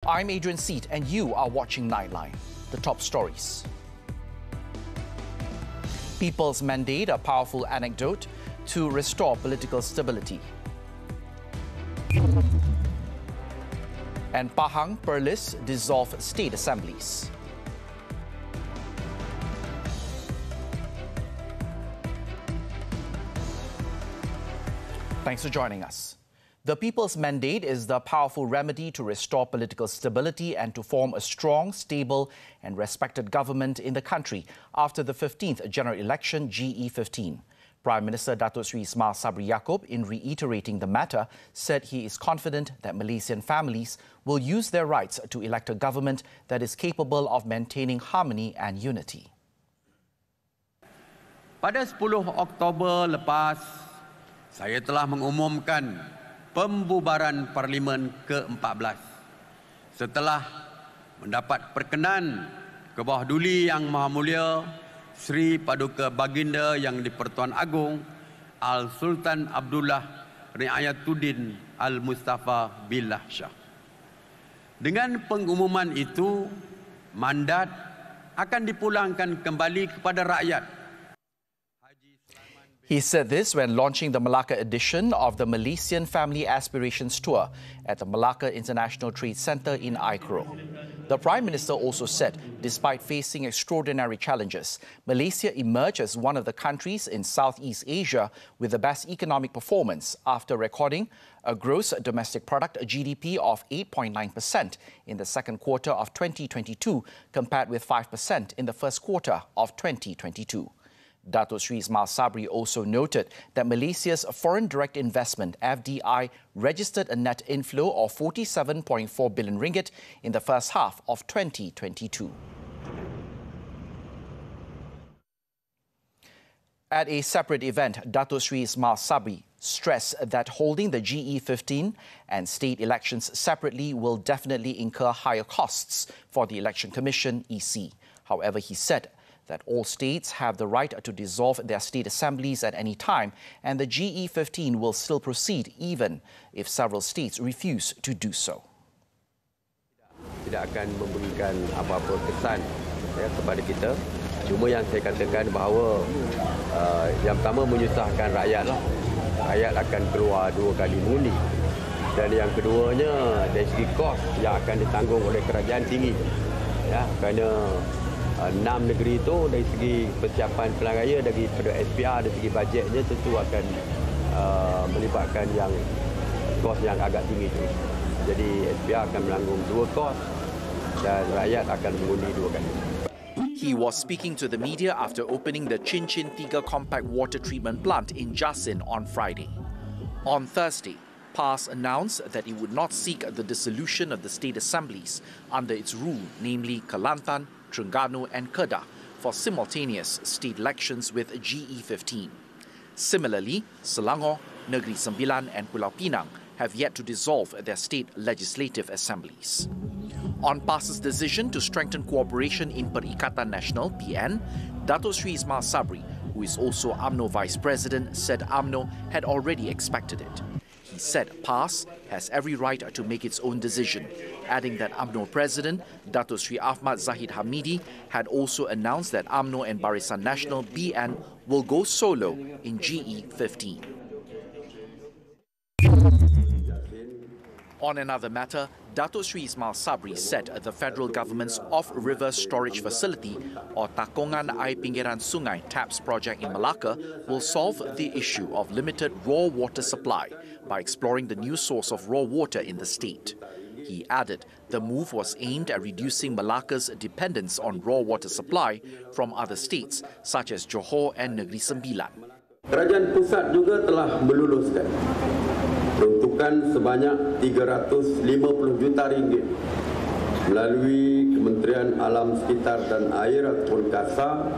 I'm Adrian Seet, and you are watching Nightline. The top stories. People's mandate, a powerful anecdote to restore political stability. And Pahang, Perlis dissolve state assemblies. Thanks for joining us. The People's Mandate is the powerful remedy to restore political stability and to form a strong, stable and respected government in the country after the 15th general election GE15. Prime Minister Datuk Seri Ismail Sabri Yaakob, in reiterating the matter, said he is confident that Malaysian families will use their rights to elect a government that is capable of maintaining harmony and unity. Pada 10 Oktober lepas, saya telah mengumumkan pembubaran Parlimen ke-14 setelah mendapat perkenan ke bawah duli Yang Maha Mulia Sri Paduka Baginda Yang di-Pertuan Agong Al-Sultan Abdullah Riayatuddin Al-Mustafa Billah Shah. Dengan pengumuman itu, mandat akan dipulangkan kembali kepada rakyat. He said this when launching the Malacca edition of the Malaysian Family Aspirations Tour at the Malacca International Trade Centre in Aikro. The Prime Minister also said, despite facing extraordinary challenges, Malaysia emerged as one of the countries in Southeast Asia with the best economic performance after recording a gross domestic product GDP of 8.9% in the second quarter of 2022 compared with 5% in the first quarter of 2022. Datuk Seri Ismail Sabri also noted that Malaysia's foreign direct investment FDI registered a net inflow of 47.4 billion ringgit in the first half of 2022. At a separate event, Datuk Seri Ismail Sabri stressed that holding the GE15 and state elections separately will definitely incur higher costs for the Election Commission (EC). However, he said that all states have the right to dissolve their state assemblies at any time, and the GE15 will still proceed even if several states refuse to do so. Tidak akan memberikan apa-apa kesan kepada kita. Cuma yang saya katakan bahawa yang pertama menyusahkan rakyat. Rakyat akan keluar 2 kali mengundi. Dan yang keduanya dari segi kos yang akan ditanggung oleh kerajaan tinggi. Ya, kerana 6 negeri itu dari segi persiapan pilihan raya, daripada SPR, dari segi bajetnya tentu akan melibatkan yang kos yang agak tinggi itu. Jadi SPR akan menanggung 2 kos dan rakyat akan mengundi 2 kali. He was speaking to the media after opening the Chin Chin 3 compact water treatment plant in Jasin on Friday. On Thursday, PAS announced that it would not seek the dissolution of the state assemblies under its rule, namely Kelantan, Terengganu and Kedah, for simultaneous state elections with GE15. Similarly, Selangor, Negeri Sembilan and Pulau Pinang have yet to dissolve their state legislative assemblies. On PAS's decision to strengthen cooperation in Perikatan Nasional (PN), Datuk Seri Ismail Sabri, who is also UMNO Vice President, said UMNO had already expected it. He said PAS has every right to make its own decision, adding that UMNO President Datuk Seri Ahmad Zahid Hamidi had also announced that UMNO and Barisan Nasional (BN) will go solo in GE15. On another matter, Datuk Seri Ismail Sabri said the federal government's off-river storage facility or Takongan Air Pinggiran Sungai TAPS project in Malacca will solve the issue of limited raw water supply by exploring the new source of raw water in the state. He added the move was aimed at reducing Malacca's dependence on raw water supply from other states such as Johor and Negeri Sembilan. Kerajaan pusat juga telah meluluskan peruntukan sebanyak 350 juta ringgit melalui Kementerian Alam Sekitar dan Air ataupun KASA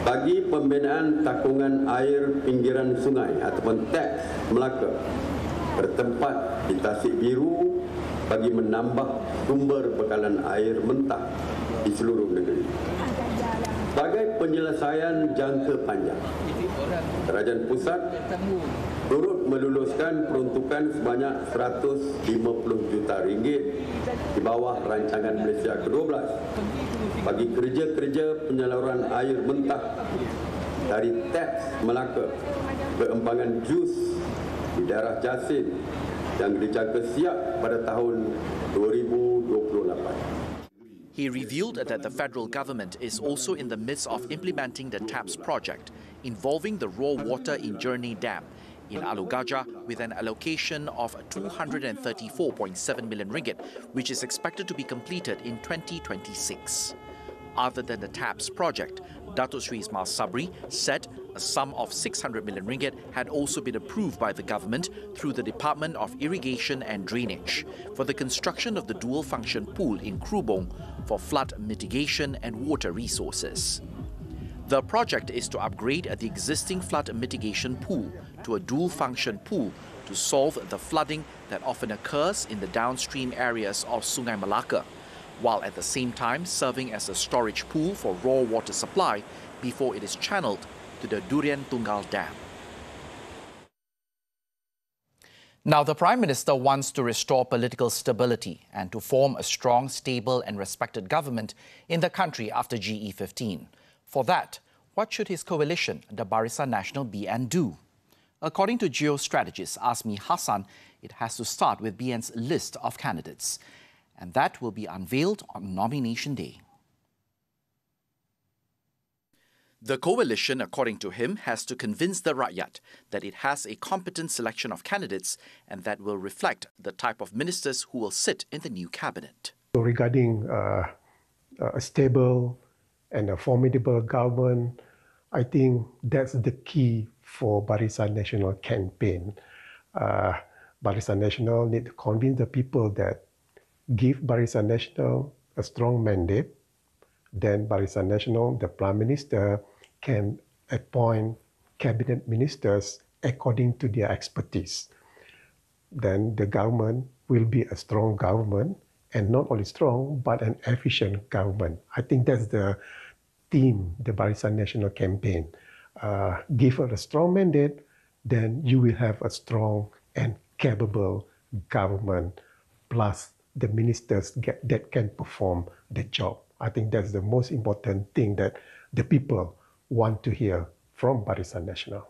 bagi pembinaan takungan air pinggiran sungai ataupun TAPS Melaka bertempat di Tasik Biru bagi menambah sumber bekalan air mentah di seluruh negeri. Sebagai penyelesaian jangka panjang, Kerajaan Pusat turut meluluskan peruntukan sebanyak 150 juta ringgit di bawah rancangan Malaysia ke-12 bagi kerja-kerja penyaluran air mentah dari taps Melaka ke empangan jus di daerah Jasin yang dijangka siap pada tahun 2028. He revealed that the federal government is also in the midst of implementing the TAPS project involving the raw water in Jerneh Dam in Alugaja with an allocation of 234.7 million ringgit, which is expected to be completed in 2026. Other than the TAPS project, Datuk Sri Ismail Sabri said a sum of 600 million ringgit had also been approved by the government through the Department of Irrigation and Drainage for the construction of the dual-function pool in Krubong for flood mitigation and water resources. The project is to upgrade the existing flood mitigation pool to a dual-function pool to solve the flooding that often occurs in the downstream areas of Sungai Melaka, while at the same time serving as a storage pool for raw water supply before it is channeled to the Durian Tunggal Dam. Now, the Prime Minister wants to restore political stability and to form a strong, stable and respected government in the country after GE15. For that, what should his coalition, the Barisan Nasional BN, do? According to geostrategist Azmi Hassan, it has to start with BN's list of candidates. And that will be unveiled on nomination day. The coalition, according to him, has to convince the Rakyat that it has a competent selection of candidates and that will reflect the type of ministers who will sit in the new cabinet. Regarding a stable and a formidable government, I think that's the key for Barisan Nasional campaign. Barisan Nasional need to convince the people that give Barisan Nasional a strong mandate, then Barisan Nasional, the Prime Minister, can appoint cabinet ministers according to their expertise. Then the government will be a strong government, and not only strong, but an efficient government. I think that's the theme, the Barisan Nasional campaign. Give her a strong mandate, then you will have a strong and capable government, plus the ministers that can perform the job. I think that's the most important thing that the people want to hear from Barisan Nasional.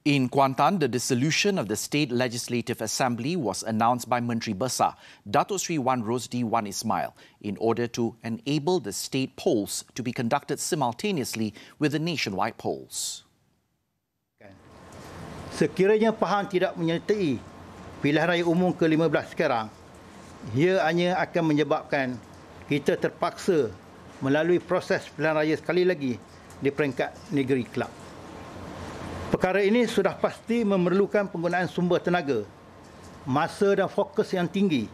In Kuantan, the dissolution of the State Legislative Assembly was announced by Menteri Besar, Datuk Sri Wan Rosdi Wan Ismail, in order to enable the state polls to be conducted simultaneously with the nationwide polls. Sekiranya Pahang tidak menyertai pilihan raya umum ke-15 sekarang, ia hanya akan menyebabkan kita terpaksa melalui proses pilihan raya sekali lagi di peringkat negeri kelab. Perkara ini sudah pasti memerlukan penggunaan sumber tenaga, masa dan fokus yang tinggi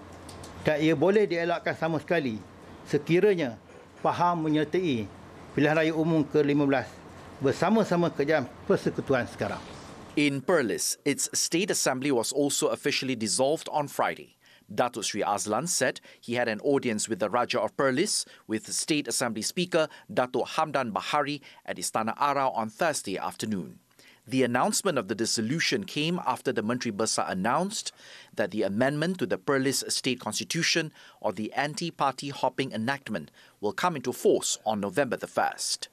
dan ia boleh dielakkan sama sekali sekiranya Pahang menyertai pilihan raya umum ke-15 bersama-sama kerajaan persekutuan sekarang. In Perlis, its state assembly was also officially dissolved on Friday. Datuk Sri Azlan said he had an audience with the Raja of Perlis with the State Assembly Speaker Datuk Hamdan Bahari at Istana Ara on Thursday afternoon. The announcement of the dissolution came after the Menteri Besar announced that the amendment to the Perlis State Constitution, or the Anti-Party Hopping Enactment, will come into force on November the 1st.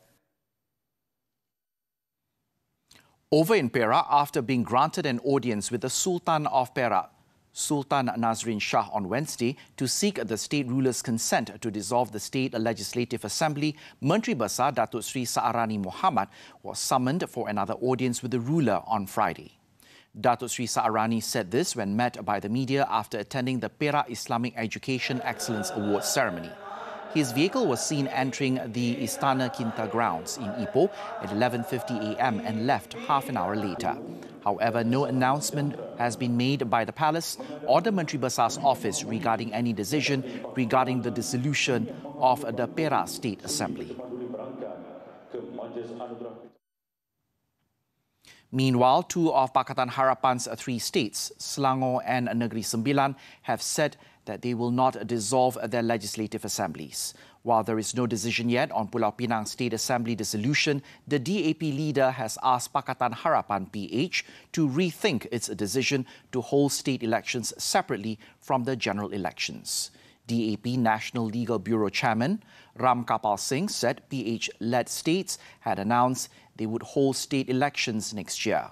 Over in Perak, after being granted an audience with the Sultan of Perak, Sultan Nazrin Shah, on Wednesday to seek the state ruler's consent to dissolve the State Legislative Assembly, Menteri Besar Datuk Sri Saarani Muhammad was summoned for another audience with the ruler on Friday. Datuk Sri Saarani said this when met by the media after attending the Perak Islamic Education Excellence Awards ceremony. His vehicle was seen entering the Istana Kinta grounds in Ipoh at 11:50 a.m. and left half an hour later. However, no announcement has been made by the palace or the Menteri Besar's office regarding any decision regarding the dissolution of the Perak State Assembly. Meanwhile, two of Pakatan Harapan's three states, Selangor and Negeri Sembilan, have said that they will not dissolve their legislative assemblies. While there is no decision yet on Pulau Pinang State Assembly dissolution, the DAP leader has asked Pakatan Harapan PH to rethink its decision to hold state elections separately from the general elections. DAP National Legal Bureau Chairman Ram Kapal Singh said PH-led states had announced they would hold state elections next year.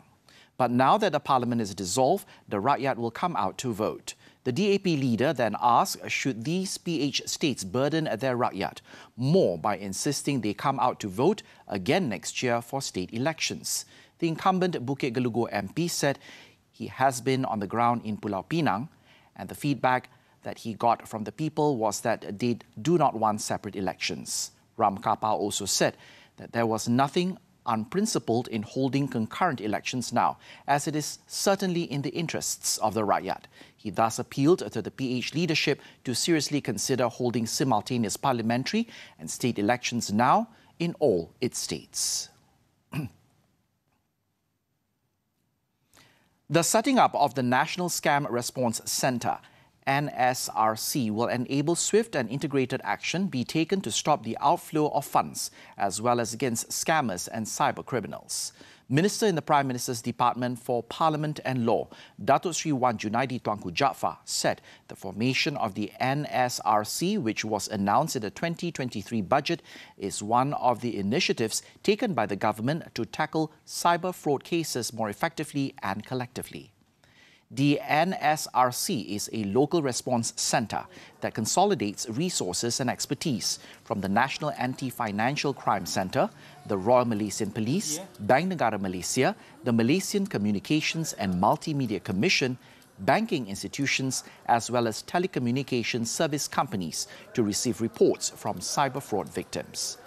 But now that the parliament is dissolved, the Rakyat will come out to vote. The DAP leader then asked, should these PH states burden their Rakyat more by insisting they come out to vote again next year for state elections? The incumbent Bukit Gelugur MP said he has been on the ground in Pulau Pinang, and the feedback that he got from the people was that they do not want separate elections. Ram Kapal also said that there was nothing unprincipled in holding concurrent elections now, as it is certainly in the interests of the Rakyat. He thus appealed to the PH leadership to seriously consider holding simultaneous parliamentary and state elections now in all its states. The setting up of the National Scam Response Centre NSRC will enable swift and integrated action be taken to stop the outflow of funds, as well as against scammers and cyber criminals. Minister in the Prime Minister's Department for Parliament and Law, Datuk Sri Wan Junaidi Tuanku Jaafar, said the formation of the NSRC, which was announced in the 2023 budget, is one of the initiatives taken by the government to tackle cyber fraud cases more effectively and collectively. The NSRC is a local response centre that consolidates resources and expertise from the National Anti-Financial Crime Centre, the Royal Malaysian Police, Bank Negara Malaysia, the Malaysian Communications and Multimedia Commission, banking institutions, as well as telecommunications service companies to receive reports from cyber fraud victims.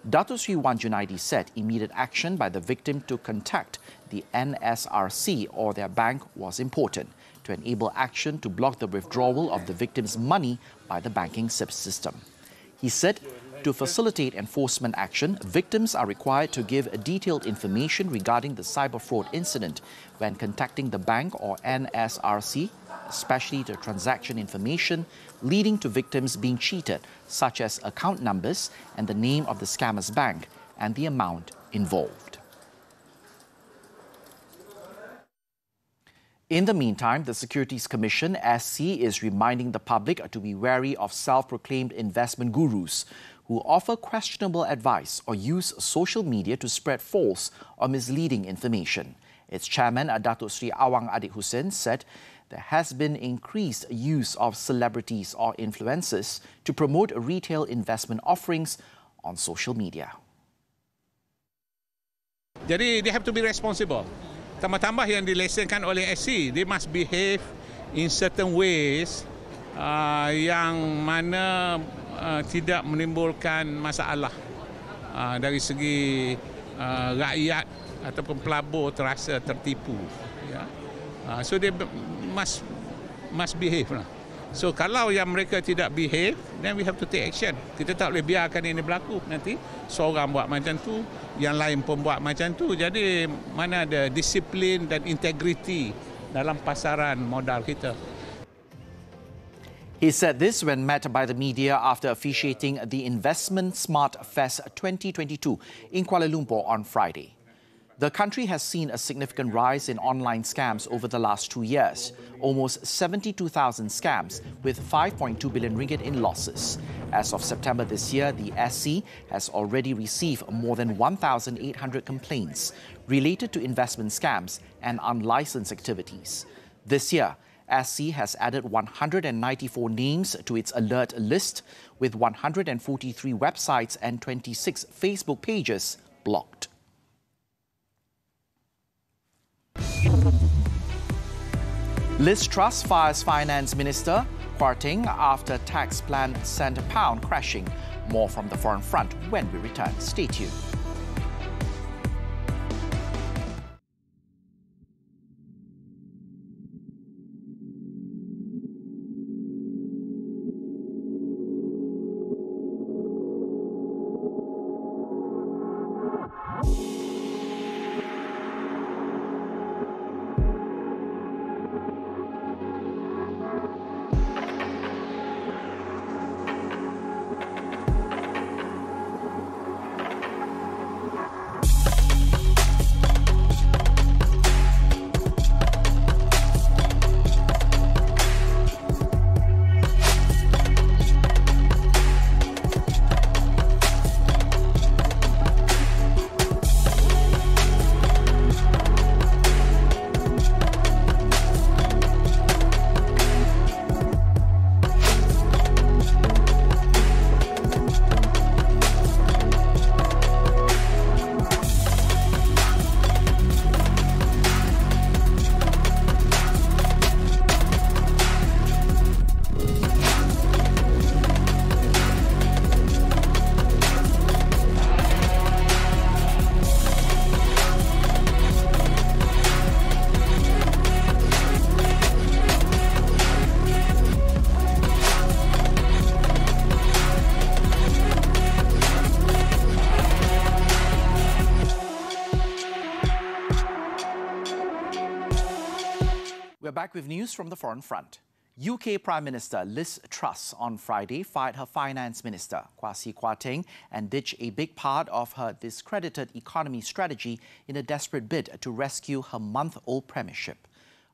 Datuk Sri Wan Junaidi said immediate action by the victim to contact the NSRC or their bank was important to enable action to block the withdrawal of the victim's money by the banking system. He said to facilitate enforcement action, victims are required to give detailed information regarding the cyber fraud incident when contacting the bank or NSRC, especially the transaction information leading to victims being cheated, such as account numbers and the name of the scammer's bank and the amount involved. In the meantime, the Securities Commission, SC, is reminding the public to be wary of self-proclaimed investment gurus who offer questionable advice or use social media to spread false or misleading information. Its chairman, Datuk Sri Awang Adik Hussein, said there has been increased use of celebrities or influencers to promote retail investment offerings on social media. Jadi, they have to be responsible. Tambah-tambah yang dilesenkan oleh SC, they must behave in certain ways yang mana tidak menimbulkan masalah dari segi rakyat ataupun pelabur terasa tertipu. Ya. So they must behave lah. So kalau yang mereka tidak behave, then we have to take action. Kita tak boleh biarkan ini berlaku. Nanti seorang buat macam tu, yang lain pun buat macam tu. Jadi mana ada disiplin dan integriti dalam pasaran modal kita. He said this when met by the media after officiating the Investment Smart Fest 2022 in Kuala Lumpur on Friday. The country has seen a significant rise in online scams over the last 2 years, almost 72,000 scams with 5.2 billion ringgit in losses. As of September this year, the SC has already received more than 1,800 complaints related to investment scams and unlicensed activities. This year, SC has added 194 names to its alert list, with 143 websites and 26 Facebook pages blocked. Liz Truss fires Finance Minister Kwarteng after tax plan sent pound crashing. More from the foreign front when we return. Stay tuned. back with news from the foreign front. UK Prime Minister Liz Truss on Friday fired her Finance Minister, Kwasi Kwarteng, and ditched a big part of her discredited economy strategy in a desperate bid to rescue her month-old premiership.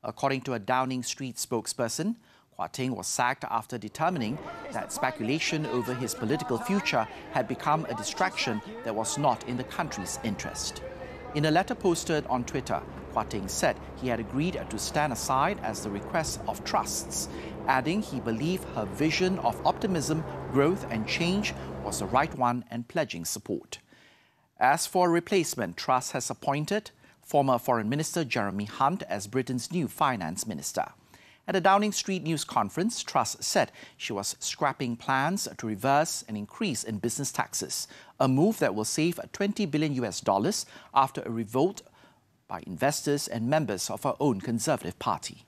According to a Downing Street spokesperson, Kwarteng was sacked after determining that speculation over his political future had become a distraction that was not in the country's interest. In a letter posted on Twitter, Kwarteng said he had agreed to stand aside as the request of Truss, adding he believed her vision of optimism, growth and change was the right one and pledging support. As for a replacement, Truss has appointed former Foreign Minister Jeremy Hunt as Britain's new Finance Minister. At a Downing Street news conference, Truss said she was scrapping plans to reverse an increase in business taxes, a move that will save $20 billion after a revolt by investors and members of her own Conservative Party.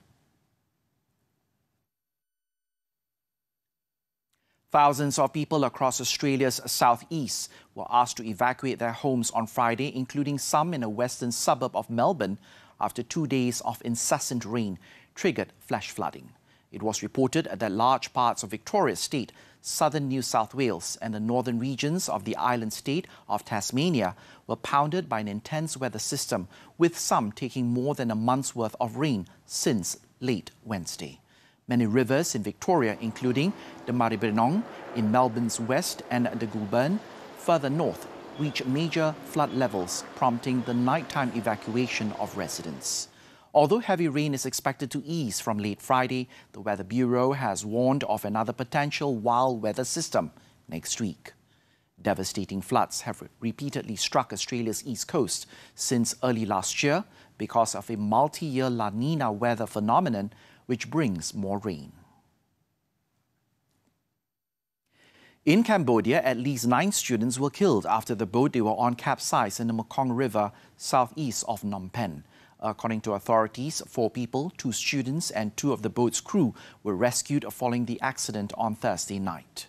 Thousands of people across Australia's southeast were asked to evacuate their homes on Friday, including some in a western suburb of Melbourne, after 2 days of incessant rain triggered flash flooding. It was reported that large parts of Victoria State, southern New South Wales and the northern regions of the island state of Tasmania were pounded by an intense weather system, with some taking more than a month's worth of rain since late Wednesday. Many rivers in Victoria, including the Maribyrnong in Melbourne's west and the Goulburn further north, reached major flood levels, prompting the nighttime evacuation of residents. Although heavy rain is expected to ease from late Friday, the Weather Bureau has warned of another potential wild weather system next week. Devastating floods have repeatedly struck Australia's east coast since early last year because of a multi-year La Nina weather phenomenon which brings more rain. In Cambodia, at least 9 students were killed after the boat they were on capsized in the Mekong River southeast of Phnom Penh. According to authorities, 4 people, 2 students and 2 of the boat's crew were rescued following the accident on Thursday night.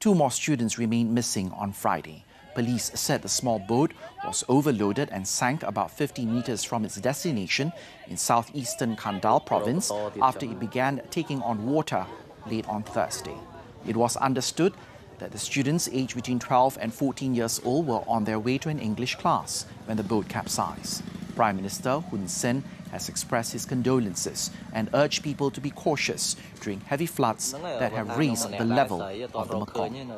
2 more students remained missing on Friday. Police said the small boat was overloaded and sank about 50 meters from its destination in southeastern Kandal province after it began taking on water late on Thursday. It was understood that the students aged between 12 and 14 years old were on their way to an English class when the boat capsized. Prime Minister Hun Sen has expressed his condolences and urged people to be cautious during heavy floods that have raised the level of the Mekong.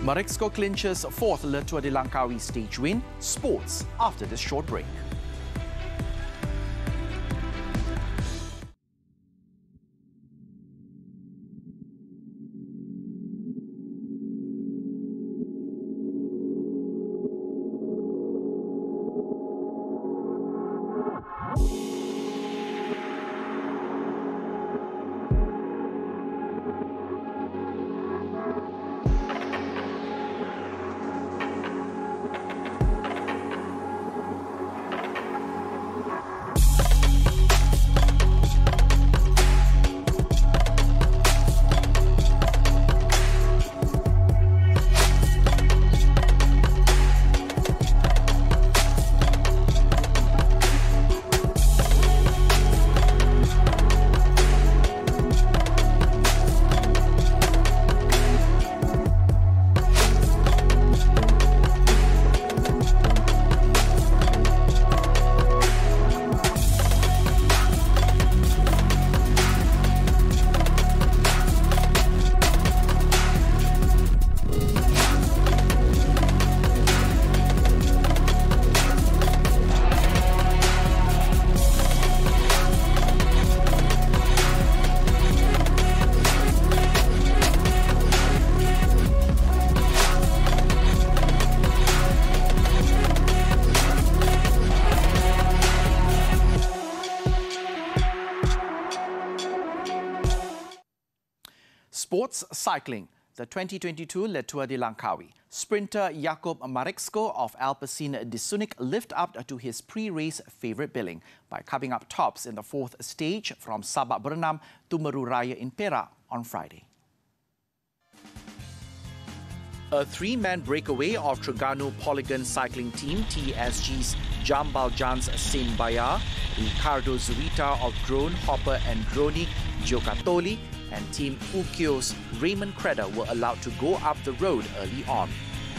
Marixco clinches 4th Le Tour de Langkawi stage win. Sports after this short break. Sports cycling. The 2022 Le Tour de Langkawi. Sprinter Jakob Marexko of Alpecin Disunik lived up to his pre-race favourite billing by coming up tops in the fourth stage from Sabak Berenam to Meru Raya in Perak on Friday. A three-man breakaway of Terengganu Polygon cycling team TSG's Jambal Jans Sinbaya, Ricardo Zurita of Drone Hopper and Droni Giocatoli, and Team Ukio's Raymond Creda were allowed to go up the road early on.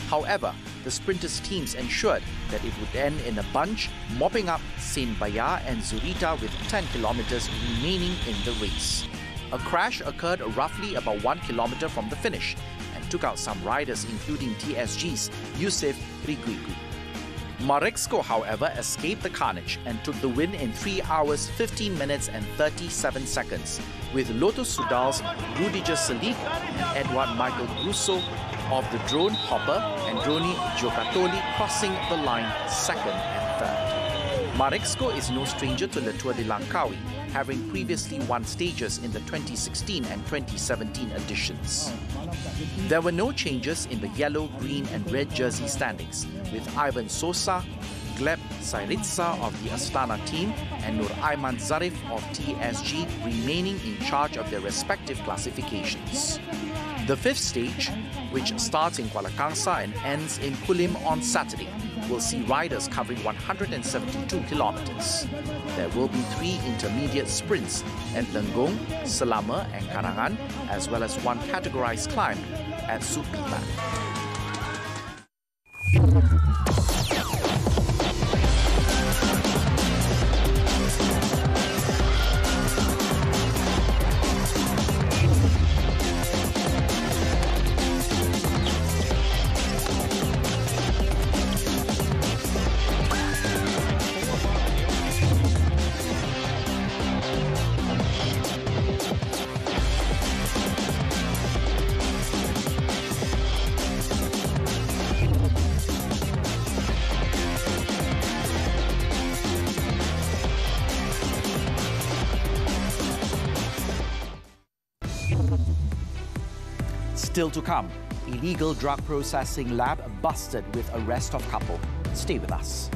However, the sprinters' teams ensured that it would end in a bunch, mopping up Sinbaya and Zurita with 10 kilometers remaining in the race. A crash occurred roughly about 1 kilometer from the finish and took out some riders, including TSG's Yusuf Riguigu. Marexko, however, escaped the carnage and took the win in 3 hours, 15 minutes and 37 seconds, with Lotus Sudal's Rudiger Salik and Edward Michael Russo of the Drone Hopper and Droni Giocatoli crossing the line second and third. Marexko is no stranger to Le Tour de Langkawi, having previously won stages in the 2016 and 2017 editions. There were no changes in the yellow, green and red jersey standings, with Ivan Sosa, Gleb Syriza of the Astana team and Nur Aiman Zarif of TSG remaining in charge of their respective classifications. The fifth stage, which starts in Kuala Kangsar and ends in Kulim on Saturday, will see riders covering 172 kilometers. There will be 3 intermediate sprints at Lenggong, Selama and Karangan, as well as 1 categorized climb at Supitan. Still to come, illegal drug processing lab busted with arrest of couple. Stay with us.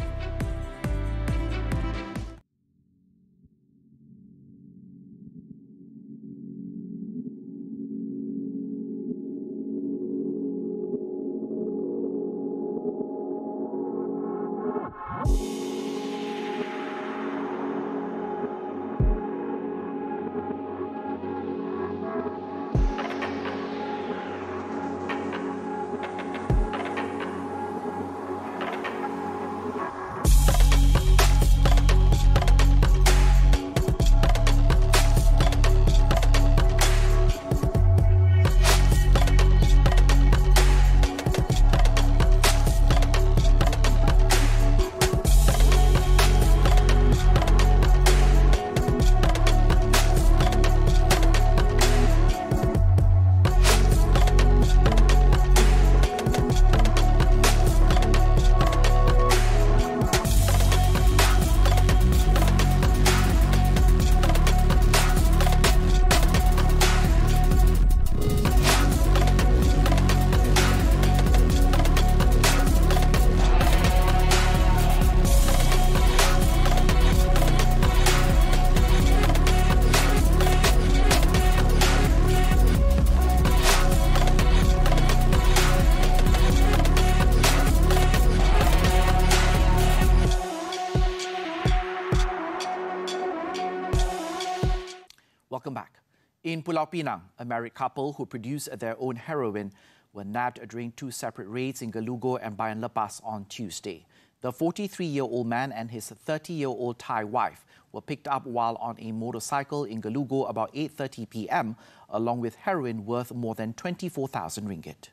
Welcome back. In Pulau Pinang, a married couple who produce their own heroin were nabbed during 2 separate raids in Gelugo and Bayan Lepas on Tuesday. The 43-year-old man and his 30-year-old Thai wife were picked up while on a motorcycle in Gelugo about 8:30 p.m, along with heroin worth more than 24,000 ringgit.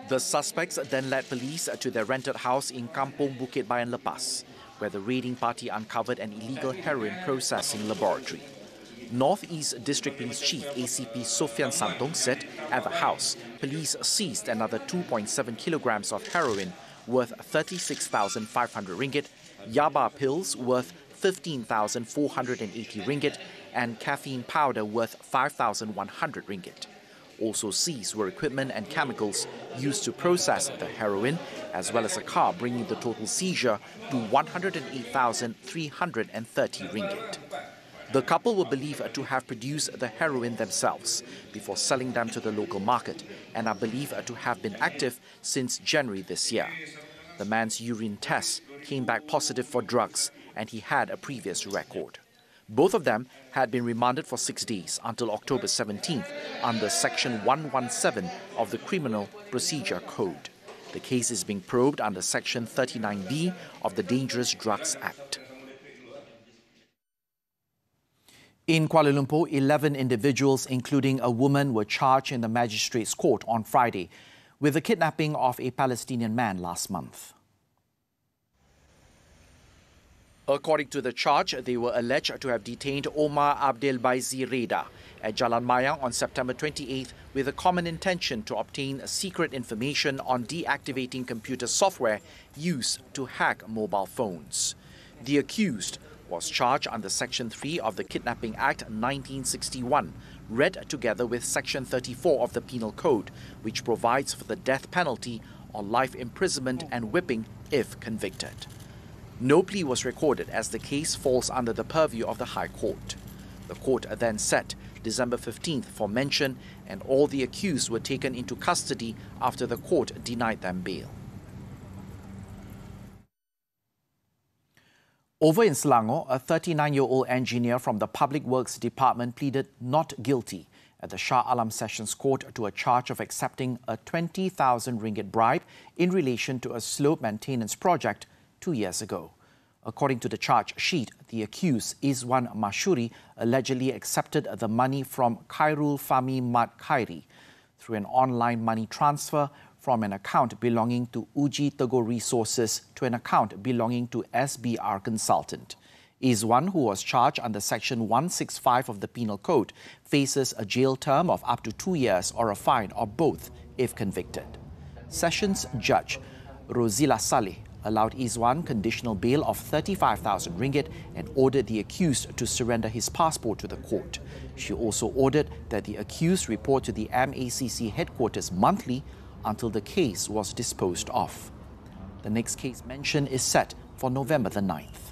The suspects then led police to their rented house in Kampong Bukit Bayan Lepas, where the raiding party uncovered an illegal heroin processing laboratory. Northeast District Police Chief ACP Sofian Santong said at the house, police seized another 2.7 kilograms of heroin worth 36,500 ringgit, yaba pills worth 15,480 ringgit, and caffeine powder worth 5,100 ringgit. Also seized were equipment and chemicals used to process the heroin, as well as a car, bringing the total seizure to 108,330 ringgit. The couple were believed to have produced the heroin themselves before selling them to the local market and are believed to have been active since January this year. The man's urine test came back positive for drugs and he had a previous record. Both of them had been remanded for 6 days until October 17th under Section 117 of the Criminal Procedure Code. The case is being probed under Section 39B of the Dangerous Drugs Act. In Kuala Lumpur, 11 individuals, including a woman, were charged in the magistrate's court on Friday with the kidnapping of a Palestinian man last month. According to the charge, they were alleged to have detained Omar Abdel Baizi Reda at Jalan Mayang on September 28th with a common intention to obtain secret information on deactivating computer software used to hack mobile phones. The accused was charged under Section 3 of the Kidnapping Act 1961, read together with Section 34 of the Penal Code, which provides for the death penalty or life imprisonment and whipping if convicted. No plea was recorded as the case falls under the purview of the High Court. The court then set December 15th for mention, and all the accused were taken into custody after the court denied them bail. Over in Selangor, a 39-year-old engineer from the Public Works Department pleaded not guilty at the Shah Alam Sessions Court to a charge of accepting a 20,000 ringgit bribe in relation to a slope maintenance project 2 years ago. According to the charge sheet, the accused, Izwan Mashuri, allegedly accepted the money from Khairul Fahmi Mat Khairi through an online money transfer from an account belonging to Uji Teguh Resources to an account belonging to SBR Consultant. Izwan, who was charged under Section 165 of the Penal Code, faces a jail term of up to 2 years or a fine or both if convicted. Sessions Judge Rozila Saleh allowed Izwan conditional bail of 35,000 ringgit and ordered the accused to surrender his passport to the court. She also ordered that the accused report to the MACC headquarters monthly until the case was disposed of. The next case mentioned is set for November the 9th.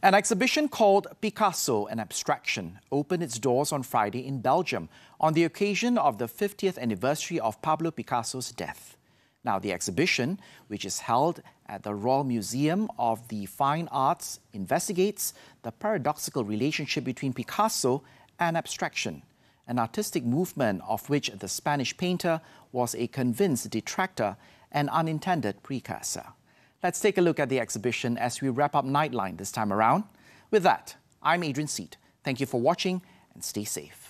An exhibition called Picasso, an Abstraction, opened its doors on Friday in Belgium on the occasion of the 50th anniversary of Pablo Picasso's death. Now, the exhibition, which is held at the Royal Museum of the Fine Arts, investigates the paradoxical relationship between Picasso and abstraction, an artistic movement of which the Spanish painter was a convinced detractor and unintended precursor. Let's take a look at the exhibition as we wrap up Nightline this time around. With that, I'm Adrian Seet. Thank you for watching and stay safe.